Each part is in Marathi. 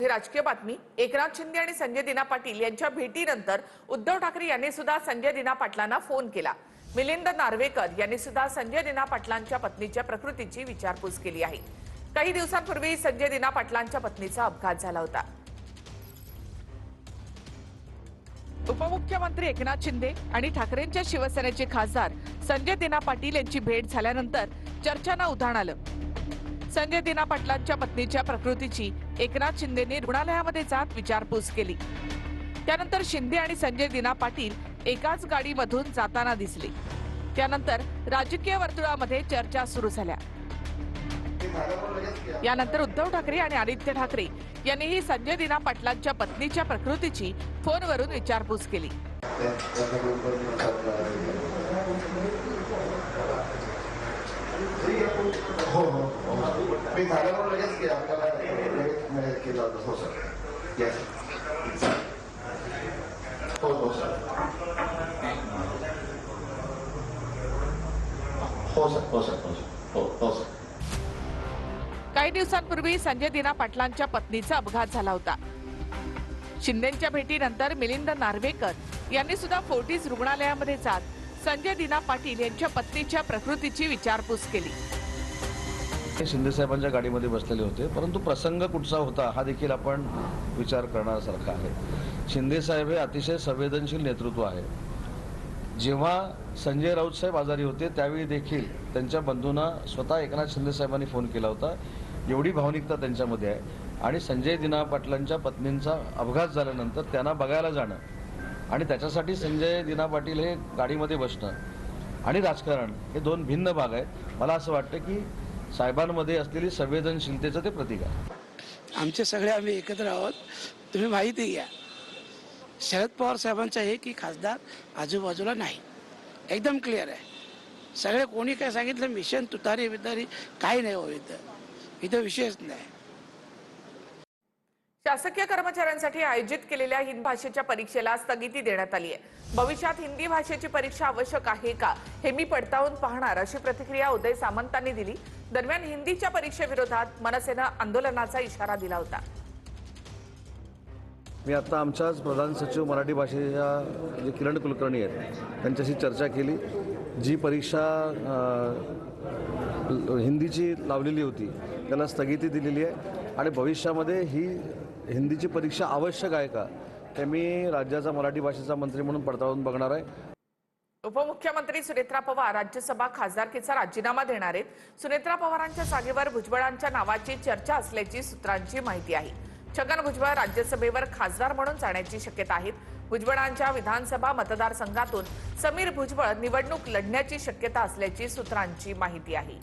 राजकीय बातमी। एकनाथ शिंदे आणि संजय दिना पाटील यांच्या भेटीनंतर उद्धव ठाकरे यांनी सुद्धा संजय दिना पाटलांना फोन केला। मिलिंद नार्वेकर यांनी सुद्धा संजय दिना पाटलांच्या पत्नीच्या प्रकृतीची विचारपूस केली आहे। काही दिवसांपूर्वी संजय दिना पाटलांच्या पत्नीचा अपघात झाला होता। उपमुख्यमंत्री एकनाथ शिंदे आणि ठाकरेंच्या शिवसेनेचे खासदार संजय दिना पाटील यांची भेट झाल्यानंतर चर्चांना उधाण आलं। संजय दिना पाटलांच्या पत्नीच्या प्रकृतीची एकनाथ शिंदेंनी रुग्णालयामध्ये जात विचारपूस केली। त्यानंतर शिंदे आणि संजय दिना पाटील एकाच गाडीमधून जाताना दिसले। त्यानंतर राजकीय वर्तुळामध्ये चर्चा सुरू झाल्या। यानंतर उद्धव ठाकरे आणि आदित्य ठाकरे यांनीही संजय दिना पाटलांच्या पत्नीच्या प्रकृतीची फोनवरून विचारपूस केली। हो हो मी झाल्यावर लगेच की आपल्याला लगेच केलं होतं। हो सर, यस हो हो सर, हो सर, हो सर, हो सर, हो हो सर। काही दिवसांपूर्वी संजय दिना पाटलांच्या पत्नीचा अपघात झाला होता। शिंदेंच्या भेटीनंतर मिलिंद नार्वेकर यांनी सुद्धा फोर्टिस रुग्णालयामध्ये जात संजय दिना पाटील यांच्या पत्नीच्या प्रकृतीची विचारपूस केली। शिंदे साहेबांच्या गाडीमध्ये बसलेले होते, परंतु प्रसंग कुठचा होता हा देखील आपण विचार करण्यासारखा आहे। शिंदे साहेब हे अतिशय संवेदनशील नेतृत्व आहे। जेव्हा संजय राऊत साहेब आजारी होते त्यावेळी देखील त्यांच्या बंधूंना स्वतः एकनाथ शिंदे साहेबांनी फोन केला होता। एवढी भावनिकता त्यांच्यामध्ये आहे। आणि संजय दिना पाटलांच्या पत्नींचा अपघात झाल्यानंतर त्यांना बघायला जाणं आणि त्याच्यासाठी संजय दिना पाटील हे गाडीमध्ये बसणं आणि राजकारण हे दोन भिन्न भाग आहेत। मला असं वाटतं की साहेबांमध्ये असलेली संवेदनशीलतेचं ते प्रतीक आहे। आमचे सगळे आम्ही एकत्र आहोत। तुम्ही माहिती घ्या, शरद पवार साहेबांचा एक की खासदार आजूबाजूला नाही, एकदम क्लिअर आहे। सगळे कोणी काय सांगितलं मिशन तुतारी बितारी काही नाही हो, इथं विषयच नाही। शासकीय कर्मचाऱ्यांसाठी आयोजित केलेल्या हिंदी भाषेच्या परीक्षेला स्थगिती देण्यात आली आहे। भविष्यात हिंदी भाषेची परीक्षा आवश्यक आहे का हे मी पडताळून पाहणार, अशी प्रतिक्रिया उदय सामंतांनी दिली। दरम्यान हिंदीच्या परीक्षेविरोधात मनसेनं आंदोलनाचा इशारा दिला होता। मी आता आमच्याच प्रधान सचिव मराठी भाषेच्या जे किरण कुलकर्णी आहेत त्यांच्याशी चर्चा केली। जी परीक्षा हिंदीची लावलेली होती त्याला स्थगिती दिलेली आहे आणि भविष्यामध्ये ही हिंदीची परीक्षा आवश्यक आहे का ते मी राज्याचा मराठी भाषेचा मंत्री म्हणून पडताळून बघणार आहे। उपमुख्यमंत्री सुनेत्रा पवार राज्यसभा खासदारकीचा राजीनामा देणार आहेत। सुनेत्रा पवारांच्या जागेवर भुजबळांच्या नावाची चर्चा असल्याची सूत्रांची माहिती आहे। छगन भुजबळ राज्यसभेवर खासदार म्हणून जाण्याची शक्यता आहे। भुजबळांच्या विधानसभा मतदारसंघातून समीर भुजबळ निवडणूक लढण्याची शक्यता असल्याची सूत्रांची माहिती आहे।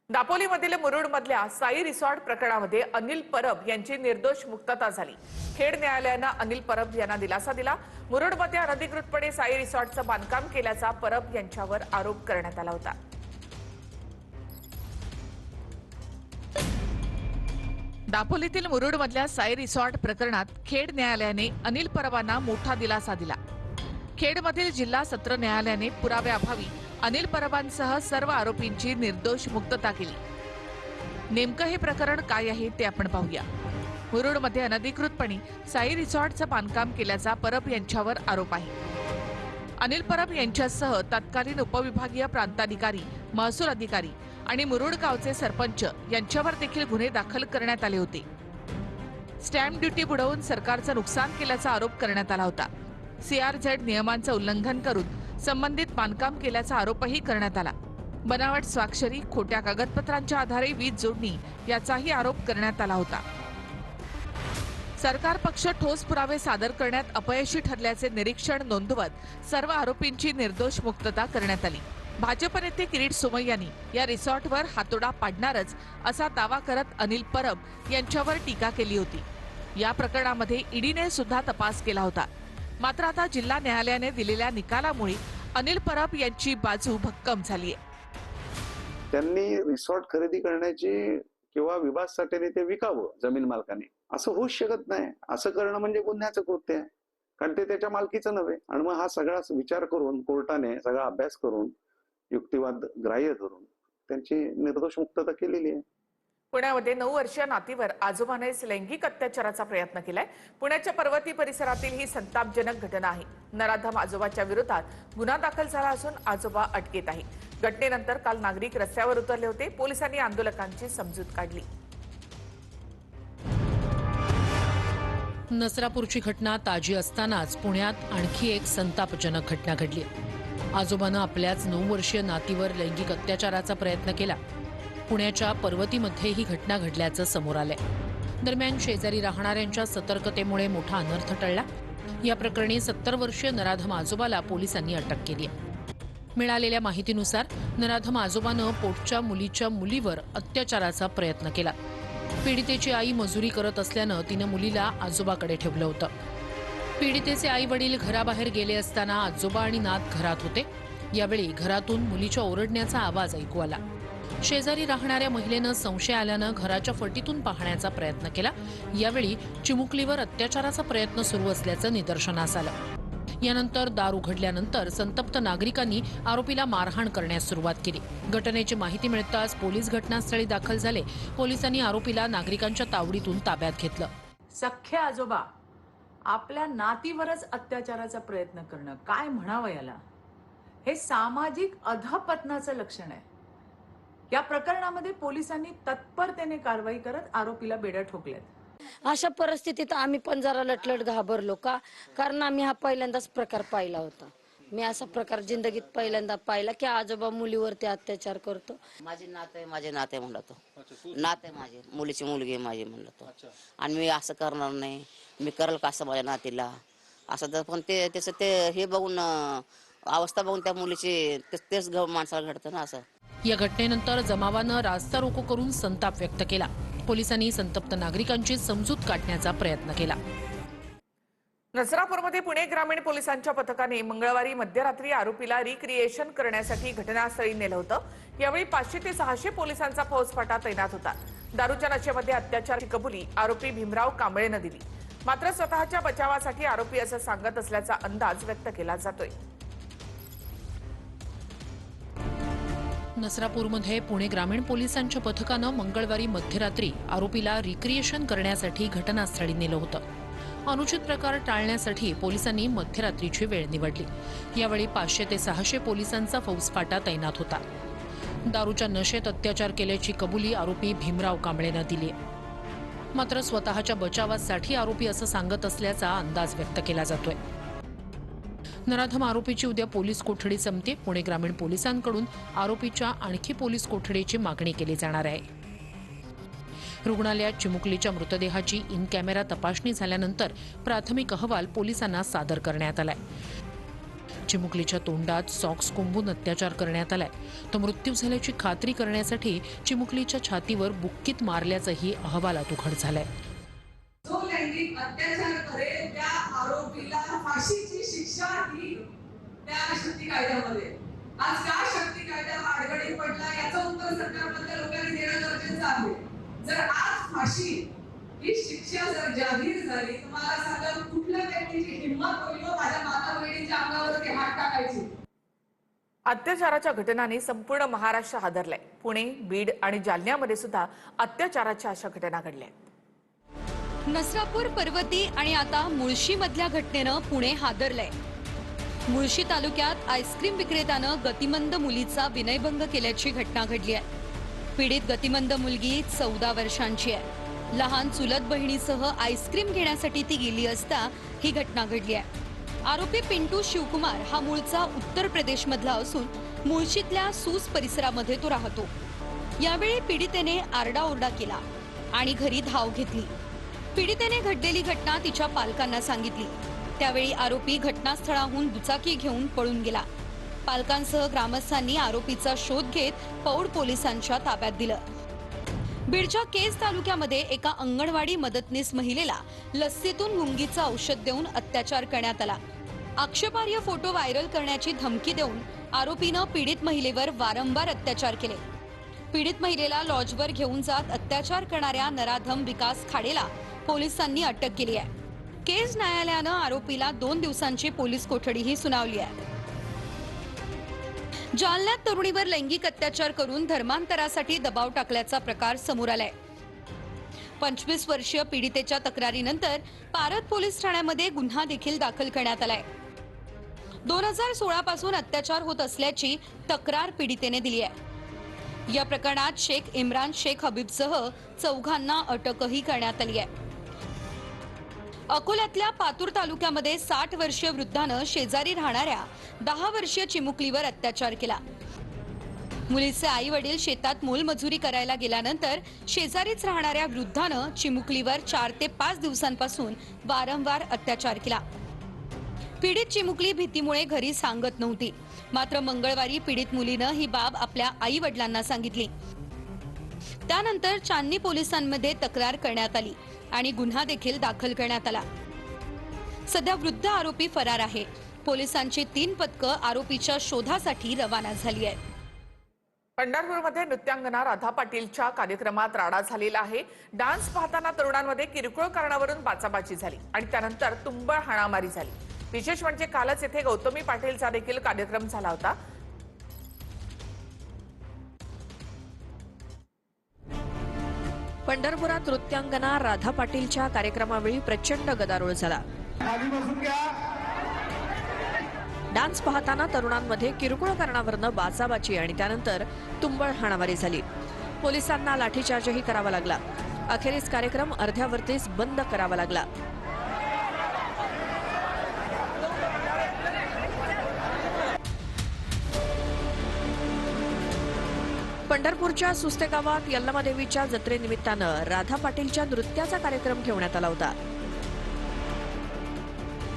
दापोलीमधील मुरुडमधल्या साई रिसॉर्ट प्रकरणामध्ये अनिल परब यांची निर्दोष मुक्तता झाली। खेड न्यायालयानं अनिल परब यांना दिलासा दिला। मुरुडमध्ये अनधिकृतपणे साई रिसॉर्टचं बांधकाम केल्याचा परब यांच्यावर आरोप करण्यात आला होता। दापोलीतील मुरुडमधल्या साई रिसॉर्ट प्रकरणात खेड न्यायालयाने अनिल परबांना मोठा दिलासा दिला। खेडमधील जिल्हा सत्र न्यायालयाने पुराव्याअभावी अनिल परबांसह सर्व आरोपींची निर्दोष मुक्तता केली। नेमकं हे प्रकरण काय आहे ते आपण पाहूया। मुरुडमध्ये अनधिकृतपणे साई रिसॉर्टचं बांधकाम केल्याचा परब यांच्यावर आरोप आहे। अनिल परब यांच्यासह तत्कालीन उपविभागीय प्रांताधिकारी, महसूल अधिकारी आणि मुरुड गावचे सरपंच यांच्यावर देखील गुन्हे दाखल करण्यात आले होते। स्टॅम्प ड्युटी बुडवून सरकारचं नुकसान केल्याचा आरोप करण्यात आला होता। CRZ नियमांचं उल्लंघन करून संबंधित बांधकाम केल्याचा आरोपही करण्यात आला। बनावट स्वाक्षरी, खोट्या कागदपत्रांच्या आधारे वीज जोडणी याचाही आरोप करण्यात आला होता। सरकार पक्ष ठोस पुरावे सादर करण्यात अपयशी ठरल्याचे निरीक्षण नोंदवत सर्व आरोपींची निर्दोष मुक्तता करण्यात आली। भाजप नेते किरीट सोमय्यांनी या रिसॉर्टवर हातोडा पाडणारच असा दावा करत अनिल परब यांच्यावर टीका केली होती। या प्रकरणामध्ये ईडीने सुद्धा तपास केला होता। मात्र आता जिल्हा न्यायालयाने दिलेल्या निकालामुळे अनिल परब यांची बाजू भक्कम झाली आहे। त्यांनी रिसॉर्ट खरेदी करण्याची किंवा विभागासाठी ते विकावं जमीन मालकाने, असं होऊच शकत नाही। असं करणं म्हणजे गुन्ह्याचं कृत्य आहे, कारण ते त्याच्या मालकीचं नव्हे। आणि मग हा सगळा विचार करून कोर्टाने सगळा अभ्यास करून युक्तिवाद ग्राह्य धरून त्यांची निर्दोष मुक्तता केलेली आहे. पुण्यामध्ये 9 वर्षीय नातीवर आजोबानेच लैंगिक अत्याचाराचा प्रयत्न केलाय. पुण्याच्या पर्वती परिसरातील ही संतापजनक घटना आहे. नराधम आजोबाच्या विरोधात गुन्हा दाखल झाला असून आजोबा अटकेत आहे. घटनेनंतर काल नागरिक रस्त्यावर उतरले होते. पोलिसांनी आंदोलकांची समजूत काढली. नसरापूरची घटना ताजी असतानाच पुण्यात आणखी एक संतापजनक घटना घडली. आजोबानं आपल्याच 9 वर्षीय नातीवर लैंगिक अत्याचाराचा प्रयत्न केला. पुण्याच्या पर्वतीमध्ये ही घटना घडल्याचं समोर आलंय. दरम्यान शेजारी राहणाऱ्यांच्या सतर्कतेमुळे मोठा अनर्थ टळला. या प्रकरणी 70 वर्षीय नराधम आजोबाला पोलिसांनी अटक केली आहे. मिळालेल्या माहितीनुसार नराधम आजोबानं पोटच्या मुलीच्या मुलीवर अत्याचाराचा प्रयत्न केला. पीडितेची आई मजुरी करत असल्यानं तिनं मुलीला आजोबाकडे ठेवलं होतं. पीडितेचे आई वडील घराबाहेर गेले असताना आजोबा आणि नात घरात होते. यावेळी घरातून मुलीच्या ओरडण्याचा आवाज ऐकू आला. शेजारी राहणाऱ्या महिलेनं संशय आल्यानं घराच्या फटीतून पाहण्याचा प्रयत्न केला. यावेळी चिमुकलीवर अत्याचाराचा प्रयत्न सुरू असल्याचं निदर्शनास आलं. यानंतर दार उघडल्यानंतर संतप्त नागरिकांनी आरोपीला मारहाण करण्यास सुरुवात केली. घटनेची माहिती मिळताच पोलीस घटनास्थळी दाखल झाले. पोलिसांनी आरोपीला नागरिकांच्या तावडीतून ताब्यात घेतलं. सख्खे आजोबा आपल्या नातीवरच अत्याचाराचा प्रयत्न करणं, काय म्हणावं याला? हे सामाजिक अधपतनाचं लक्षण आहे. या प्रकरणामध्ये पोलिसांनी तत्परतेने कारवाई करत आरोपीला बेड्या ठोकल्यात. अशा परिस्थितीत आम्ही पण जरा लटलट घाबरलो का, कारण आम्ही हा पहिल्यांदाच प्रकार पाहिला होता. मी असा प्रकार जिंदगीत पहिल्यांदा पाहिला की आजोबा मुलीवरती अत्याचार करतो. माझे नाते म्हणला तो, नाते माझे, मुलीची मुलगी आहे माझी म्हणला तो. आणि मी असं करणार नाही, मी करल का असं माझ्या नातीला असं. तर पण ते त्याचं ते हे बघून अवस्था बघून त्या मुलीची तेच माणसाला घडतं ना असं. या घटनेनंतर जमावानं रास्ता रोको करून संताप व्यक्त केला. पोलिसांनी संतप्त नागरिकांची समजूत काढण्याचा प्रयत्न केला. नसरापूरमध्ये पुणे ग्रामीण पोलिसांच्या पथकाने मंगळवारी मध्यरात्री आरोपीला रिक्रिएशन करण्यासाठी घटनास्थळी नेलं होतं. यावेळी 500 ते 600 पोलिसांचा फौजफाटा तैनात होता. दारूच्या नशेमध्ये अत्याचाराची कबुली आरोपी भीमराव कांबळेनं दिली. मात्र स्वतःच्या बचावासाठी आरोपी असं सांगत असल्याचा अंदाज व्यक्त केला जातोय. नसरापूरमध्ये पुणे ग्रामीण पोलिसांच्या पथकानं मंगळवारी मध्यरात्री आरोपीला रिक्रिएशन करण्यासाठी घटनास्थळी नेलं होतं. अनुचित प्रकार टाळण्यासाठी पोलिसांनी मध्यरात्रीची वेळ निवडली. यावेळी 500 ते 600 पोलिसांचा फौजफाटा तैनात होता. दारूच्या नशेत अत्याचार केल्याची कबुली आरोपी भीमराव कांबळेनं दिली. मात्र स्वतःच्या बचावासाठी आरोपी असं सांगत असल्याचा अंदाज व्यक्त केला जातोय. नराधम आरोपीची उद्या पोलीस कोठडी संपते. पुणे ग्रामीण पोलिसांकडून आरोपीच्या आणखी पोलीस कोठडीची मागणी केली जाणार आहे. रुग्णालयात चिमुकलीच्या मृतदेहाची इन कॅमेरा तपासणी झाल्यानंतर प्राथमिक अहवाल पोलिसांना सादर करण्यात आलाय. चिमुकलीच्या तोंडात सॉक्स कोंबून अत्याचार करण्यात आलाय. तो मृत्यू झाल्याची खात्री करण्यासाठी चिमुकलीच्या छातीवर बुक्कीत मारल्याचंही अहवालात उघड झालंय. जो लैंगिक अत्याचार करेल त्या आरोपीला फाशीची शिक्षा ही त्या शक्ती कायद्यामध्ये. आज का शक्ती कायदा अडगडीत पडला याचं उत्तर सरकारमधल्या लोकांनी देणं गरजेचं आहे. जर आज फाशी ही शिक्षा जर जाहीर झाली तर मला सांगा कुठल्या व्यक्तीची हिंमत होईल माझ्या माता बहिणीच्या अंगावरती हात टाकायची. अत्याचाराच्या घटनांनी संपूर्ण महाराष्ट्र हादरलाय. पुणे, बीड आणि जालन्यामध्ये सुद्धा अत्याचाराच्या अशा घटना घडल्या. नसरापूर, पर्वती आणि आता मुळशी मधल्या घटनेनं पुणे हादरलंय. मुळशी तालुक्यात आईस्क्रीम विक्रेत्यानं गतिमंद मुलीचा विनयभंग केल्याची घटना घडली आहे. पीडित गतिमंद मुलगी 14 वर्षांची आहे. लहान चुलत बहिणीसह आईस्क्रीम घेण्यासाठी ती गेली असता ही घटना घडली आहे. आरोपी पिंटू शिवकुमार हा मूळचा उत्तर प्रदेश मधला असून मुळशीतल्या सूस परिसरामध्ये तो राहतो. यावेळी पीडितेने आरडाओरडा केला आणि घरी धाव घेतली. पीडितेने घडलेली घटना तिच्या पालकांना सांगितली. त्यावेळी आरोपी घटनास्थळाहून दुचाकी घेऊन पळून गेला. पालकांसह ग्रामस्थांनी आरोपीचा शोध घेत पौड पोलिसांच्या ताब्यात दिलं. बीडच्या केज तालुक्यामध्ये एका अंगणवाडी मदतनीस महिलेला लस्सीतून गुंगीचं औषध देऊन अत्याचार करण्यात आला. आक्षेपार्ह फोटो व्हायरल करण्याची धमकी देऊन आरोपीनं पीडित महिलेवर वारंवार अत्याचार केले. पीडित महिलेला लॉजवर घेऊन जात अत्याचार करणाऱ्या नराधम विकास खाडेला पोलिसांनी अटक केली आहे. केज न्यायालयानं आरोपीला 2 दिवसांची पोलीस कोठडीही सुनावली आहे. जालन्यात तरुणीवर लैंगिक अत्याचार करून धर्मांतरासाठी दबाव टाकल्याचा प्रकार समोर आलाय. 25 वर्षीय पीडितेच्या तक्रारीनंतर पारत पोलीस ठाण्यामध्ये गुन्हा देखील दाखल करण्यात आलाय. 2016 पासून अत्याचार होत असल्याची तक्रार पीडितेने दिली आहे. या प्रकरणात शेख इम्रान शेख हबीबसह 4 अटकही करण्यात आली आहे. अकोल्यातल्या पातूर तालुक्यामध्ये 60 वर्षीय वृद्धानं शेजारी राहणाऱ्या 10 वर्षीय चिमुकलीवर अत्याचार केला. मुलीचे आई वडील शेतात मोलमजुरी करायला गेल्यानंतर शेजारीच राहणाऱ्या वृद्धानं चिमुकलीवर 4 ते 5 दिवसांपासून वारंवार अत्याचार केला. पीडित चिमुकली भीतीमुळे घरी सांगत नव्हती. मात्र मंगळवारी पीडित मुलीनं ही बाब आपल्या आई वडिलांना सांगितली. त्यानंतर चांदणी पोलिसांमध्ये तक्रार करण्यात आली आणि गुन्हा देखील दाखल करण्यात आला. सध्या वृद्ध आरोपी फरार आहे. पोलिसांची 3 पथकं आरोपीच्या शोधासाठी रवाना झाली आहेत. पंढरपूरमध्ये नृत्यांगना राधा पाटीलच्या कार्यक्रमात राडा झालेला आहे. डान्स पाहताना तरुणांमध्ये किरकोळ कारणावरून बाचाबाची झाली आणि त्यानंतर तुंबळ हाणामारी झाली. विशेष म्हणजे कालच येथे गौतमी पाटीलचा देखील कार्यक्रम झाला होता. पंढरपुरात नृत्यांगना राधा पाटीलच्या कार्यक्रमावेळी प्रचंड गदारोळ झाला. डान्स पाहताना तरुणांमध्ये किरकोळ कारणावरून बाचाबाची आणि त्यानंतर तुंबळ हाणामारी झाली. पोलिसांना लाठीचार्जही करावा लागला. अखेरीस कार्यक्रम अर्ध्यावरतीच बंद करावा लागला. पंढरपूरच्या सुस्ते गावात यल्लमादेवीच्या जत्रेनिमित्तानं राधा पाटीलच्या नृत्याचा कार्यक्रम ठेवण्यात आला होता.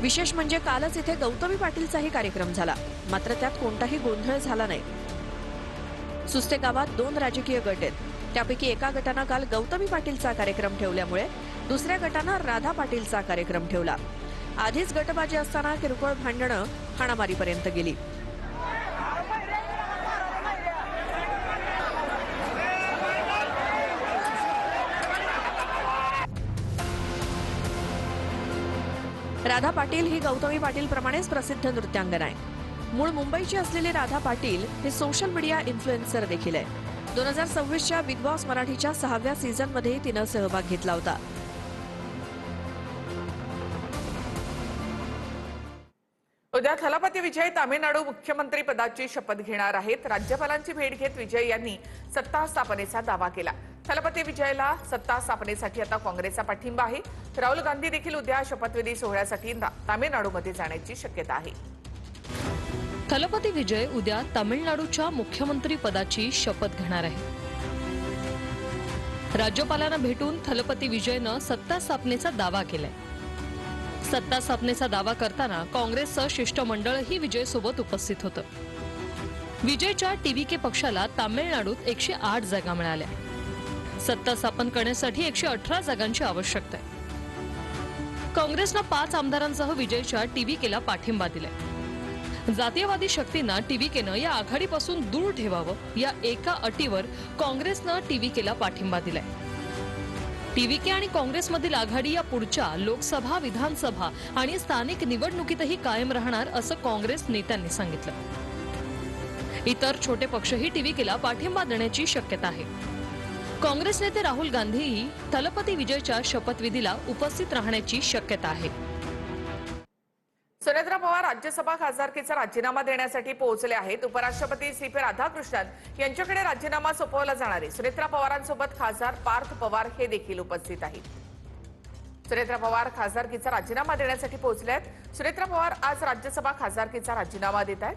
विशेष म्हणजे कालच इथे गौतमी पाटीलचाही कार्यक्रम झाला. मात्र त्यात कोणताही गोंधळ झाला नाही. सुस्ते गावात 2 राजकीय गट आहेत. त्यापैकी एका गटानं काल गौतमी पाटीलचा कार्यक्रम ठेवल्यामुळे दुसऱ्या गटानं राधा पाटीलचा कार्यक्रम ठेवला. आधीच गटबाजी असताना किरकोळ भांडणं हाणामारीपर्यंत गेली. राधा पाटील ही गौतमी पाटील प्रमाणेच प्रसिद्ध नृत्यांगना आहे. मूळ मुंबईची असलेली राधा पाटील हे सोशल मीडिया इन्फ्लुएन्सर देखील आहे. 2026च्या बिग बॉस मराठीच्या 6व्या सीझनमध्ये तिनं सहभाग घेतला होता. उद्या थलपती विजय तामिळनाडू मुख्यमंत्री पदाची शपथ घेणार आहेत. राज्यपालांची भेट घेत विजय यांनी सत्ता स्थापनेचा दावा केला. थलपती विजयला सत्ता स्थापनेसाठी आता काँग्रेसचा पाठिंबा आहे. राहुल गांधी देखील उद्या शपथविधी सोहळ्यासाठी तामिळनाडूमध्ये जाण्याची शक्यता आहे. थलपती विजय उद्या तामिळनाडूच्या मुख्यमंत्री पदाची शपथ घेणार आहे. राज्यपालांना भेटून थलपती विजयनं सत्ता स्थापनेचा दावा केलाय. सत्ता स्थापनेचा दावा करताना काँग्रेसचं शिष्टमंडळही विजय सोबत उपस्थित होतं. विजयच्या टीव्हीके पक्षाला तामिळनाडूत 108 जागा मिळाल्या. सत्ता स्थापन करण्यासाठी 118 जागांची आवश्यकता आहे. काँग्रेसनं 5 आमदारांसह विजयच्या टीव्हीकेला पाठिंबा दिलाय. जातीयवादी शक्तींना टीव्हीकेनं या आघाडीपासून दूर ठेवावं या एका अटीवर काँग्रेसनं टीव्हीकेला पाठिंबा दिलाय. टीव्हीके आणि काँग्रेसमधील आघाडी या पुढच्या लोकसभा, विधानसभा आणि स्थानिक निवडणुकीतही कायम राहणार असं काँग्रेस नेत्यांनी सांगितलं. इतर छोटे पक्षही टीव्हीकेला पाठिंबा देण्याची शक्यता आहे. काँग्रेस नेते राहुल गांधीही थलपती विजयच्या शपथविधीला उपस्थित राहण्याची शक्यता आहे. सुनेत्रा पवार राज्यसभा खासदारकीचा राजीनामा देण्यासाठी पोहोचले आहेत. उपराष्ट्रपती सी पी राधाकृष्णन यांच्याकडे राजीनामा सोपवला जाणार आहे. सुनेत्रा पवारांसोबत खासदार पार्थ पवार हे देखील उपस्थित आहेत. सुनेत्रा पवार खासदारकीचा राजीनामा देण्यासाठी पोहोचले आहेत. सुनेत्रा पवार आज राज्यसभा खासदारकीचा राजीनामा देत आहेत.